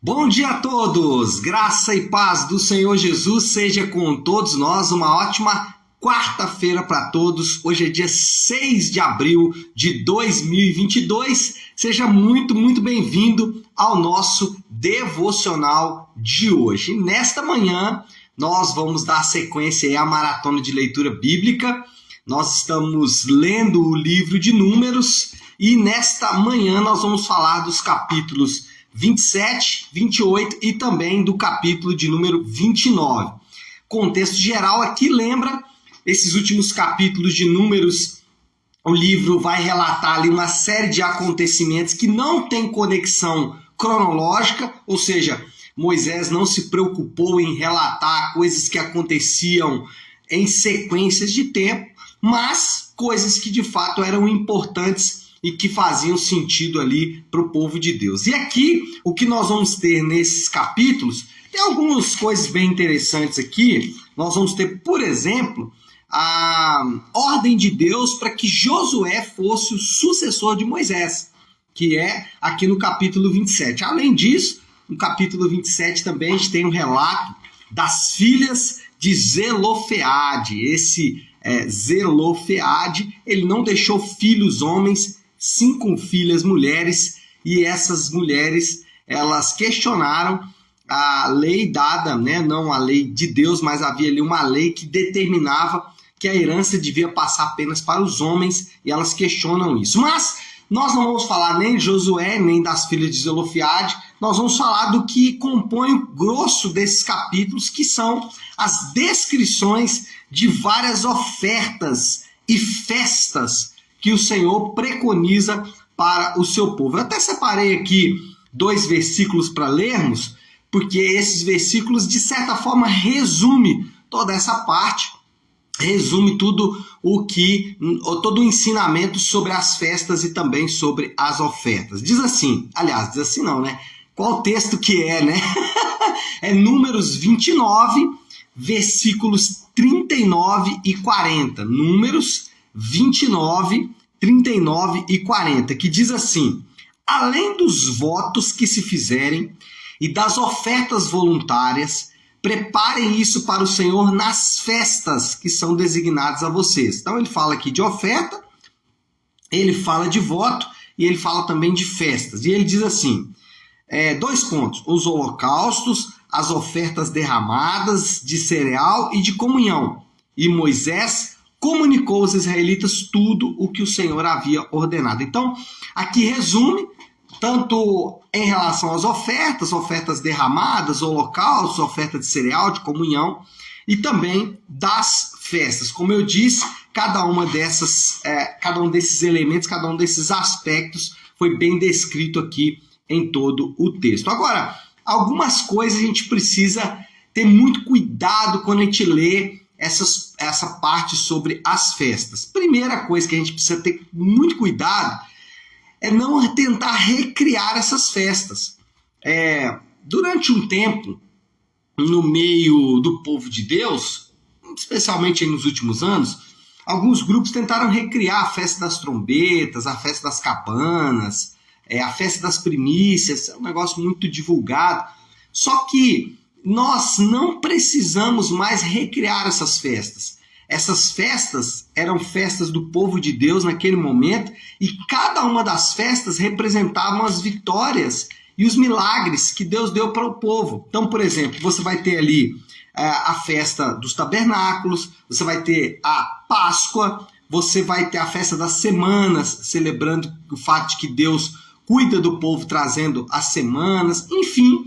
Bom dia a todos! Graça e paz do Senhor Jesus seja com todos nós. Uma ótima quarta-feira para todos. Hoje é dia 6 de abril de 2022. Seja muito bem-vindo ao nosso devocional de hoje. Nesta manhã, nós vamos dar sequência à maratona de leitura bíblica. Nós estamos lendo o livro de Números e nesta manhã nós vamos falar dos capítulos 27, 28 e também do capítulo de número 29. Contexto geral aqui lembra esses últimos capítulos de Números. O livro vai relatar ali uma série de acontecimentos que não tem conexão cronológica, ou seja, Moisés não se preocupou em relatar coisas que aconteciam em sequências de tempo, mas coisas que de fato eram importantes e que faziam sentido ali para o povo de Deus. E aqui, o que nós vamos ter nesses capítulos, tem algumas coisas bem interessantes aqui. Nós vamos ter, por exemplo, a ordem de Deus para que Josué fosse o sucessor de Moisés, que é aqui no capítulo 27. Além disso, no capítulo 27 também a gente tem um relato das filhas de Zelofeade. Esse Zelofeade, ele não deixou filhos homens, 5 filhas mulheres, e essas mulheres, elas questionaram a lei dada, né? Não a lei de Deus, mas havia ali uma lei que determinava que a herança devia passar apenas para os homens, e elas questionam isso. Mas nós não vamos falar nem de Josué, nem das filhas de Zelofeade, nós vamos falar do que compõe o grosso desses capítulos, que são as descrições de várias ofertas e festas que o Senhor preconiza para o seu povo. Eu até separei aqui 2 versículos para lermos, porque esses versículos, de certa forma, resume toda essa parte, resume todo o ensinamento sobre as festas e também sobre as ofertas. Diz assim não, né? Qual texto que é, né? É Números 29, versículos 39 e 40. Números 29, 39 e 40, que diz assim: além dos votos que se fizerem e das ofertas voluntárias, preparem isso para o Senhor nas festas que são designadas a vocês. Então ele fala aqui de oferta, ele fala de voto e ele fala também de festas. E ele diz assim, 2 pontos: os holocaustos, as ofertas derramadas de cereal e de comunhão. E Moisés comunicou aos israelitas tudo o que o Senhor havia ordenado. Então, aqui resume, tanto em relação às ofertas derramadas, holocaustos, oferta de cereal, de comunhão, e também das festas. Como eu disse, cada um desses elementos, cada um desses aspectos foi bem descrito aqui em todo o texto. Agora, algumas coisas a gente precisa ter muito cuidado quando a gente lê essa parte sobre as festas. Primeira coisa que a gente precisa ter muito cuidado é não tentar recriar essas festas. Durante um tempo, no meio do povo de Deus, especialmente nos últimos anos, alguns grupos tentaram recriar a festa das trombetas, a festa das cabanas, a festa das primícias. É um negócio muito divulgado. Só que nós não precisamos mais recriar essas festas. Essas festas eram festas do povo de Deus naquele momento, e cada uma das festas representavam as vitórias e os milagres que Deus deu para o povo. Então, por exemplo, você vai ter ali a festa dos tabernáculos, você vai ter a Páscoa, você vai ter a festa das semanas, celebrando o fato de que Deus cuida do povo trazendo as semanas, enfim.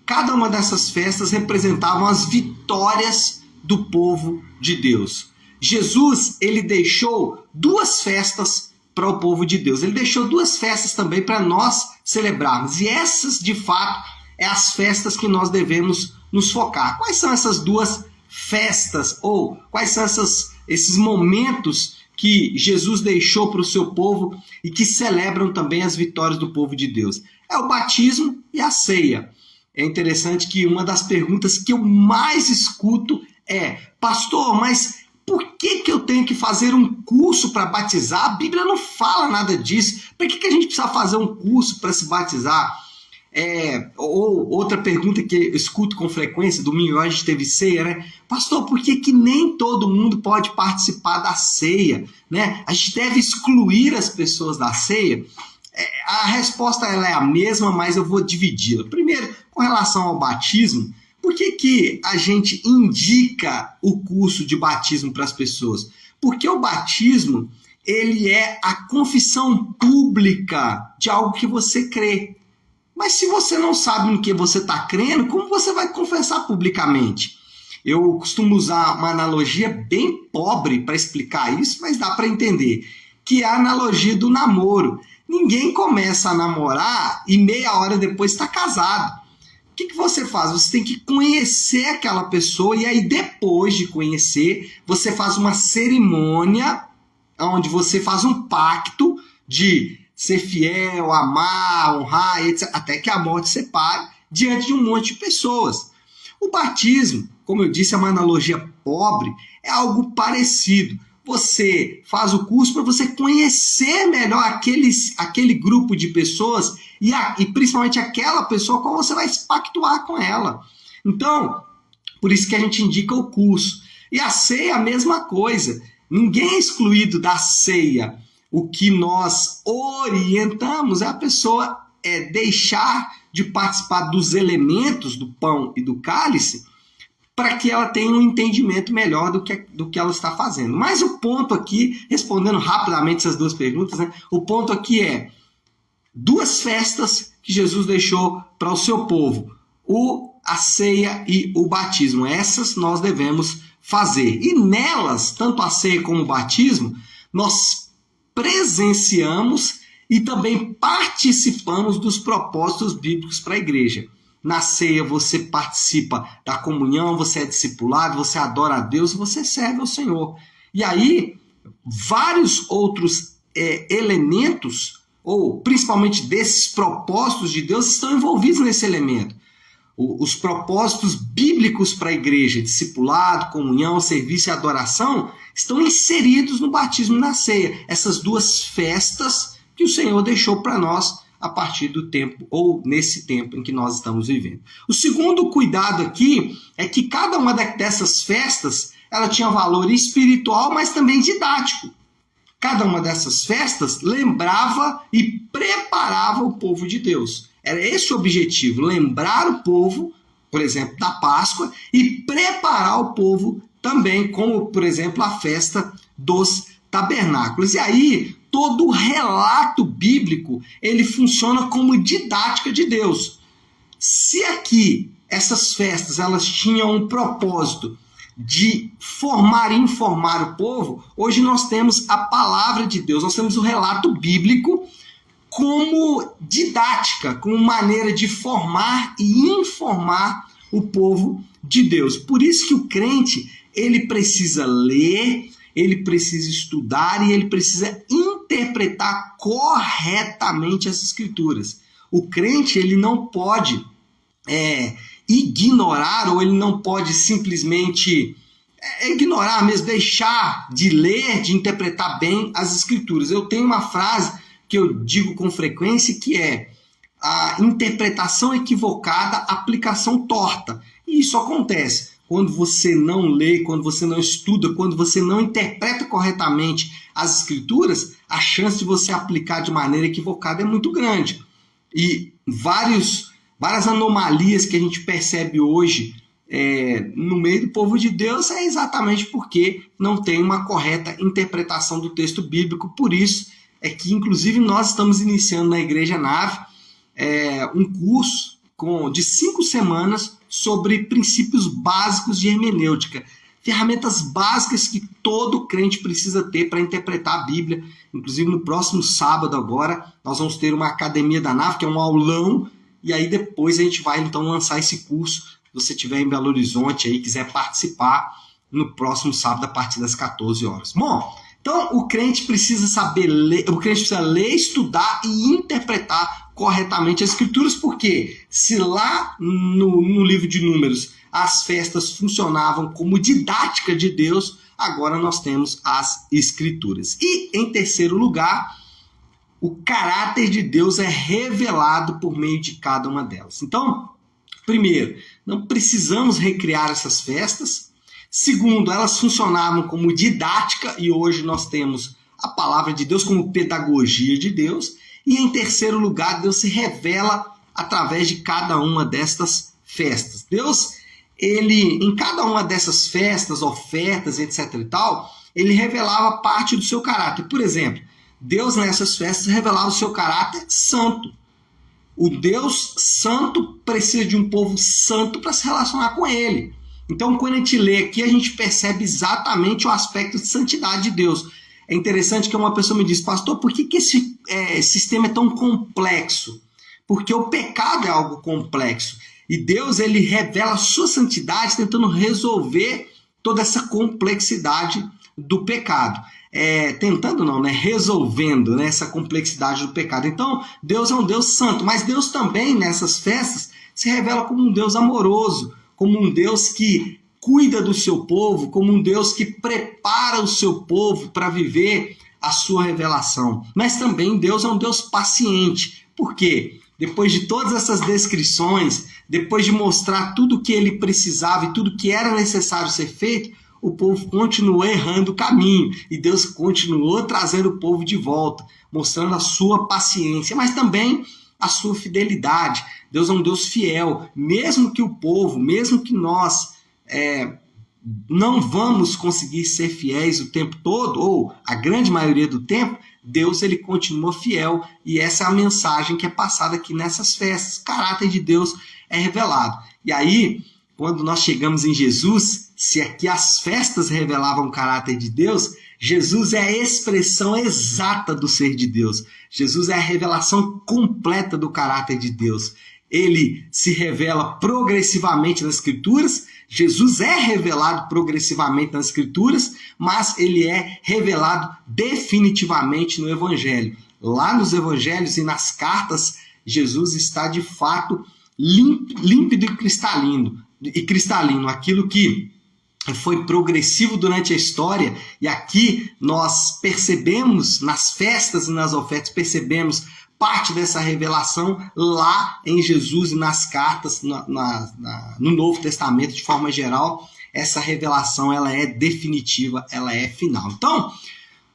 Cada uma dessas festas representavam as vitórias do povo de Deus. Jesus, ele deixou 2 festas para o povo de Deus. Ele deixou 2 festas também para nós celebrarmos. E essas, de fato, é as festas que nós devemos nos focar. Quais são essas 2 festas? Ou quais são esses momentos que Jesus deixou para o seu povo e que celebram também as vitórias do povo de Deus? É o batismo e a ceia. É interessante que uma das perguntas que eu mais escuto é: pastor, mas por que eu tenho que fazer um curso para batizar? A Bíblia não fala nada disso. Por que a gente precisa fazer um curso para se batizar? Ou outra pergunta que eu escuto com frequência, domingo a gente teve ceia, né? Pastor, por que nem todo mundo pode participar da ceia, né? A gente deve excluir as pessoas da ceia? A resposta ela é a mesma, mas eu vou dividi-la. Primeiro, com relação ao batismo, por que a gente indica o curso de batismo para as pessoas? Porque o batismo, ele é a confissão pública de algo que você crê. Mas se você não sabe no que você está crendo, como você vai confessar publicamente? Eu costumo usar uma analogia bem pobre para explicar isso, mas dá para entender, que é a analogia do namoro. Ninguém começa a namorar e meia hora depois está casado. O que você faz? Você tem que conhecer aquela pessoa e aí depois de conhecer, você faz uma cerimônia onde você faz um pacto de ser fiel, amar, honrar, etc., até que a morte separe diante de um monte de pessoas. O batismo, como eu disse, é uma analogia pobre, é algo parecido. Você faz o curso para você conhecer melhor aquele grupo de pessoas e principalmente aquela pessoa com qual você vai se pactuar com ela. Então, por isso que a gente indica o curso. E a ceia é a mesma coisa. Ninguém é excluído da ceia. O que nós orientamos é a pessoa deixar de participar dos elementos do pão e do cálice para que ela tenha um entendimento melhor do que ela está fazendo. Mas o ponto aqui, respondendo rapidamente essas duas perguntas, né, o ponto aqui é duas festas que Jesus deixou para o seu povo, a ceia e o batismo. Essas nós devemos fazer. E nelas, tanto a ceia como o batismo, nós presenciamos e também participamos dos propósitos bíblicos para a igreja. Na ceia você participa da comunhão, você é discipulado, você adora a Deus, você serve ao Senhor. E aí, vários outros elementos, ou principalmente desses propósitos de Deus, estão envolvidos nesse elemento. Os propósitos bíblicos para a igreja, discipulado, comunhão, serviço e adoração, estão inseridos no batismo e na ceia. Essas duas festas que o Senhor deixou para nós a partir do tempo, ou nesse tempo em que nós estamos vivendo. O segundo cuidado aqui é que cada uma dessas festas, ela tinha valor espiritual, mas também didático. Cada uma dessas festas lembrava e preparava o povo de Deus. Era esse o objetivo, lembrar o povo, por exemplo, da Páscoa, e preparar o povo também, como, por exemplo, a festa dos tabernáculos. E aí, todo o relato bíblico, ele funciona como didática de Deus. Se aqui, essas festas, elas tinham um propósito de formar e informar o povo, hoje nós temos a palavra de Deus, nós temos o relato bíblico como didática, como maneira de formar e informar o povo de Deus. Por isso que o crente, ele precisa ler, ele precisa estudar e ele precisa interpretar corretamente as escrituras. O crente, ele não pode ignorar, ou ele não pode simplesmente ignorar mesmo, deixar de ler, de interpretar bem as escrituras. Eu tenho uma frase que eu digo com frequência, que é: a interpretação equivocada, aplicação torta. E isso acontece quando você não lê, quando você não estuda, quando você não interpreta corretamente as escrituras, a chance de você aplicar de maneira equivocada é muito grande. E várias anomalias que a gente percebe hoje no meio do povo de Deus é exatamente porque não tem uma correta interpretação do texto bíblico. Por isso é que, inclusive, nós estamos iniciando na Igreja Nave um curso de 5 semanas sobre princípios básicos de hermenêutica, ferramentas básicas que todo crente precisa ter para interpretar a Bíblia. Inclusive, no próximo sábado agora, nós vamos ter uma Academia da Nave, que é um aulão, e aí depois a gente vai então lançar esse curso. Se você estiver em Belo Horizonte e quiser participar, no próximo sábado, a partir das 14 horas. Bom, então o crente precisa saber ler, o crente precisa ler, estudar e interpretar corretamente as escrituras, porque se lá no livro de Números as festas funcionavam como didática de Deus, agora nós temos as escrituras. E em terceiro lugar, o caráter de Deus é revelado por meio de cada uma delas. Então, primeiro, não precisamos recriar essas festas. Segundo, elas funcionavam como didática e hoje nós temos a palavra de Deus como pedagogia de Deus. E em terceiro lugar, Deus se revela através de cada uma destas festas. Deus, ele, em cada uma dessas festas, ofertas, etc. e tal, ele revelava parte do seu caráter. Por exemplo, Deus nessas festas revelava o seu caráter santo. O Deus santo precisa de um povo santo para se relacionar com ele. Então, quando a gente lê aqui, a gente percebe exatamente o aspecto de santidade de Deus. É interessante que uma pessoa me diz, pastor, por que esse sistema é tão complexo? Porque o pecado é algo complexo. E Deus, ele revela a sua santidade tentando resolver toda essa complexidade do pecado. Tentando não, né? Resolvendo, né? Essa complexidade do pecado. Então, Deus é um Deus santo, mas Deus também, nessas festas, se revela como um Deus amoroso, como um Deus que cuida do seu povo, como um Deus que prepara o seu povo para viver a sua revelação. Mas também Deus é um Deus paciente. Por quê? Depois de todas essas descrições, depois de mostrar tudo o que ele precisava e tudo que era necessário ser feito, o povo continuou errando o caminho e Deus continuou trazendo o povo de volta, mostrando a sua paciência, mas também a sua fidelidade. Deus é um Deus fiel, mesmo que o povo, mesmo que nós não vamos conseguir ser fiéis o tempo todo, ou a grande maioria do tempo, Deus ele continua fiel e essa é a mensagem que é passada aqui nessas festas. O caráter de Deus é revelado. E aí, quando nós chegamos em Jesus, se aqui as festas revelavam o caráter de Deus, Jesus é a expressão exata do ser de Deus. Jesus é a revelação completa do caráter de Deus. Ele se revela progressivamente nas Escrituras, Jesus é revelado progressivamente nas Escrituras, mas ele é revelado definitivamente no Evangelho. Lá nos Evangelhos e nas cartas, Jesus está de fato límpido e cristalino. Aquilo que foi progressivo durante a história, e aqui nós percebemos, nas festas e nas ofertas, percebemos parte dessa revelação lá em Jesus e nas cartas, no Novo Testamento, de forma geral. Essa revelação ela é definitiva, ela é final. Então,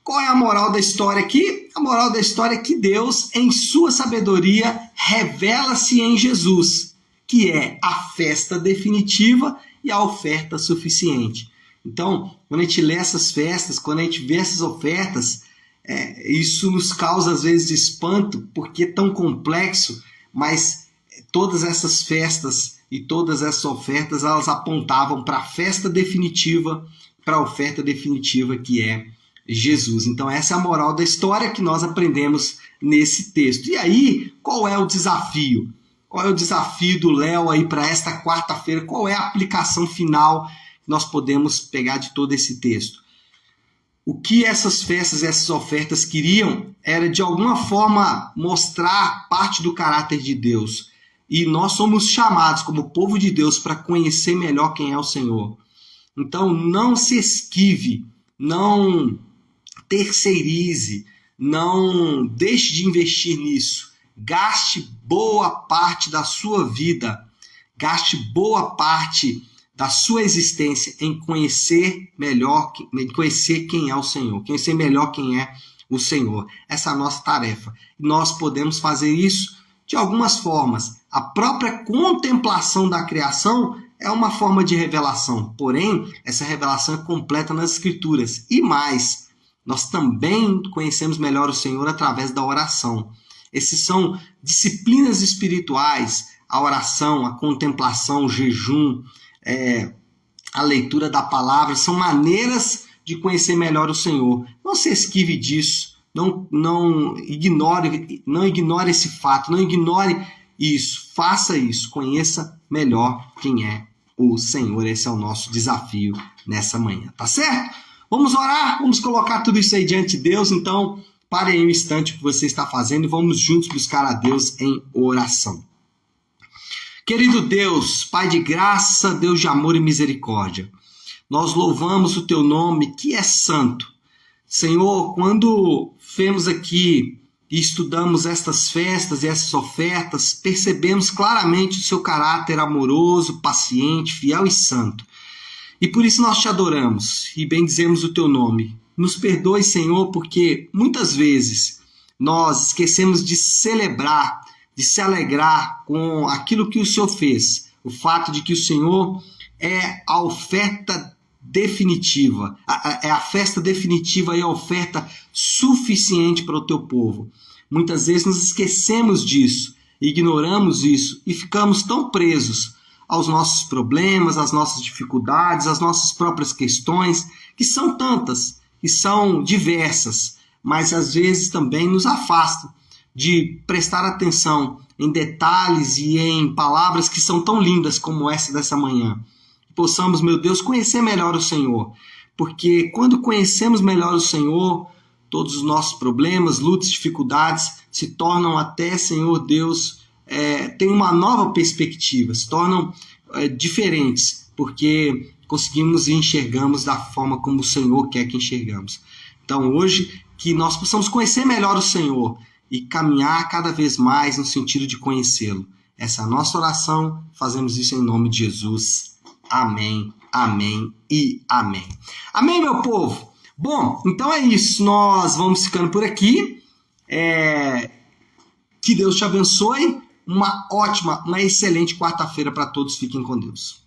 qual é a moral da história aqui? A moral da história é que Deus, em sua sabedoria, revela-se em Jesus, que é a festa definitiva e a oferta suficiente. Então, quando a gente lê essas festas, quando a gente vê essas ofertas, isso nos causa às vezes espanto, porque é tão complexo, mas todas essas festas e todas essas ofertas, elas apontavam para a festa definitiva, para a oferta definitiva que é Jesus. Então essa é a moral da história que nós aprendemos nesse texto. E aí, qual é o desafio? Qual é o desafio do Léo aí para esta quarta-feira? Qual é a aplicação final que nós podemos pegar de todo esse texto? O que essas festas, essas ofertas queriam era de alguma forma mostrar parte do caráter de Deus. E nós somos chamados como povo de Deus para conhecer melhor quem é o Senhor. Então não se esquive, não terceirize, não deixe de investir nisso. Gaste boa parte da sua vida, gaste boa parte da sua existência em conhecer melhor, em conhecer quem é o Senhor, conhecer melhor quem é o Senhor. Essa é a nossa tarefa. Nós podemos fazer isso de algumas formas. A própria contemplação da criação é uma forma de revelação, porém, essa revelação é completa nas Escrituras. E mais, nós também conhecemos melhor o Senhor através da oração. Essas são disciplinas espirituais, a oração, a contemplação, o jejum, a leitura da palavra, são maneiras de conhecer melhor o Senhor. Não se esquive disso, não ignore esse fato, não ignore isso, faça isso, conheça melhor quem é o Senhor. Esse é o nosso desafio nessa manhã, tá certo? Vamos orar, vamos colocar tudo isso aí diante de Deus. Então, pare aí um instante o que você está fazendo e vamos juntos buscar a Deus em oração. Querido Deus, Pai de graça, Deus de amor e misericórdia, nós louvamos o Teu nome que é santo. Senhor, quando vemos aqui e estudamos estas festas e essas ofertas, percebemos claramente o seu caráter amoroso, paciente, fiel e santo. E por isso nós te adoramos e bendizemos o teu nome. Nos perdoe, Senhor, porque muitas vezes nós esquecemos de celebrar, de se alegrar com aquilo que o Senhor fez. O fato de que o Senhor é a oferta definitiva, é a festa definitiva e a oferta suficiente para o teu povo. Muitas vezes nos esquecemos disso, ignoramos isso e ficamos tão presos aos nossos problemas, às nossas dificuldades, às nossas próprias questões, que são tantas, que são diversas, mas às vezes também nos afastam de prestar atenção em detalhes e em palavras que são tão lindas como essa dessa manhã. Possamos, meu Deus, conhecer melhor o Senhor, porque quando conhecemos melhor o Senhor, todos os nossos problemas, lutas, dificuldades se tornam até, Senhor Deus, tem uma nova perspectiva, se tornam diferentes, porque conseguimos e enxergamos da forma como o Senhor quer que enxergamos. Então, hoje, que nós possamos conhecer melhor o Senhor e caminhar cada vez mais no sentido de conhecê-lo. Essa é a nossa oração, fazemos isso em nome de Jesus. Amém, amém e amém. Amém, meu povo? Bom, então é isso, nós vamos ficando por aqui. Que Deus te abençoe. Uma ótima, uma excelente quarta-feira para todos. Fiquem com Deus.